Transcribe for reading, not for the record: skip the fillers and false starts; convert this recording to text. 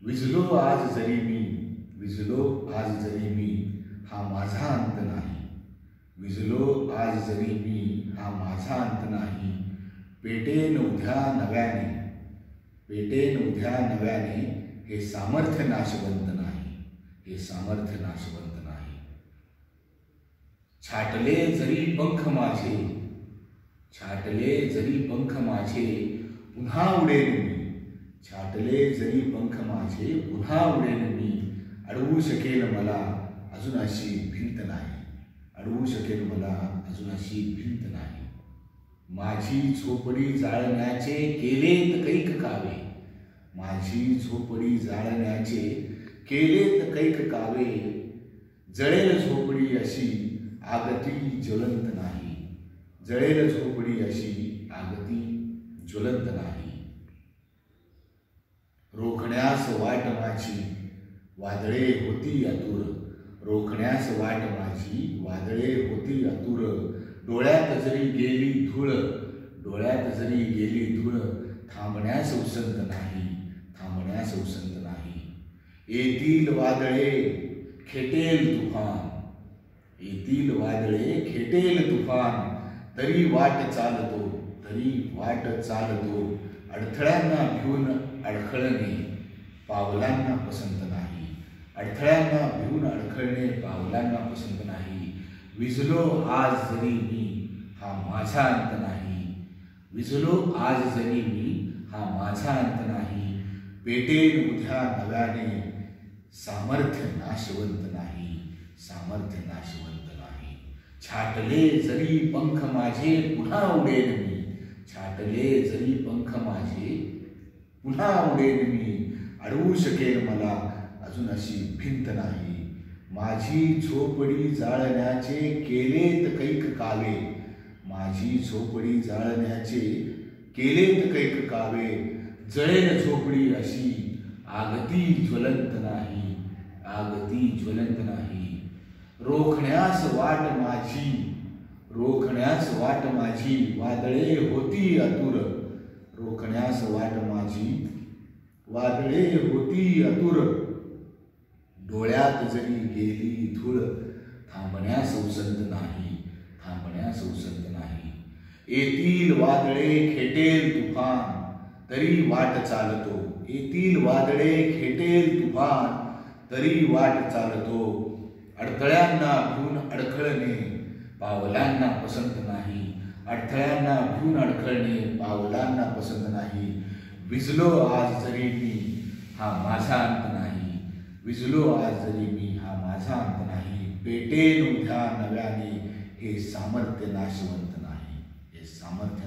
विझलो आज जरी मी, विझलो आज जरी मी, हा माझा अंत नाही. विझलो आज जरी मी, हा माझा अंत नाही. पेटेन उद्या नव्याने, पेटेन उद्या नव्याने, हे सामर्थ्य नाशवंत नाही, हे सामर्थ्य नाशवंत नाही. छाटले जरी पंख माझे, छाटले जरी पंख माझे, पुन्हा उडेन मी. छाटले जरी पंख माझे, पुन्हा उडेन मी. अडवू शकेल मला अजून अशी भिंत नाही, अडवू शकेल मला अजून अशी भिंत नाही. माझी झोपडी जाळण्याचे केलेत कैक कावे, माझी झोपडी जाळण्याचे केलेत कैक कावे. जळेल झोपडी अशी आगती ज्वलंत नाही, जळेल झोपडी अशी आगती ज्वलंत नाही. रोखण्यास वाट माझी वादळे होती आतुर, रोखण्यास वाट माझी वादळे होती आतुर. डोळ्यात जरी गेली धूळ, डोळ्यात जरी गेली धूळ, थांबण्यास उसंत नाही, थांबण्यास उसंत नाही. येतील वादळे खेटेल तुफान, येतील वादळे खेटेल तुफान, तरी वाट चालतो, तरी वाट चालतो. अडथळ्यांना भिवून अडखळणे पावलांना पसंत नाही, अडथळ्यांना भिवून अडखळणे पावलांना पसंत नाही. विझलो आज जरी मी, हा माझा अंत नाही, विझलो आज जरी मी, हा माझा अंत नाही. पेटेन उद्या नव्याने, सामर्थ्य नाशवंत नाही, सामर्थ्य नाशवंत नाही. छाटले जरी पंख माझे, पुन्हा उडेन मी. छाटले जरी पंख माझे, पुन्हा उडेन मी. अडवू शकेल मला अजून अशी भिंत नाही. माझी झोपडी जाळण्याचे केलेत कैक कावे, माझी झोपडी जाळण्याचे केलेत कैक कावे. जळेल झोपडी अशी आगती ज्वलंत नाही, आगती ज्वलंत नाही. रोखण्यास वाट माझी, रोखण्यास वाट माझी वादळे होती आतुर, रोखण्यास वाट माझी वादळे होती आतुर. डोळ्यात जरी गेली धूळ, थांबण्यास उसंत नाही, थांबण्यास उसंत नाही. येतील वादळे खेटेल तुफान, तरी वाट चालतो, येतील वादळे खेटेल तुफान, तरी वाट चालतो. अडथळ्यांना भिवून अडखळणे पावलांना पसंत नाही, अडथळ्यांना भिवून अडखळणे पावलांना पसंत नाही. विझलो आज जरी मी, हा माझा अंत नाही, विझलो आज जरी मी, हा माझा अंत नाही. पेटेन उद्या नव्याने, हे सामर्थ्य नाशवंत नाही, हे सामर्थ्य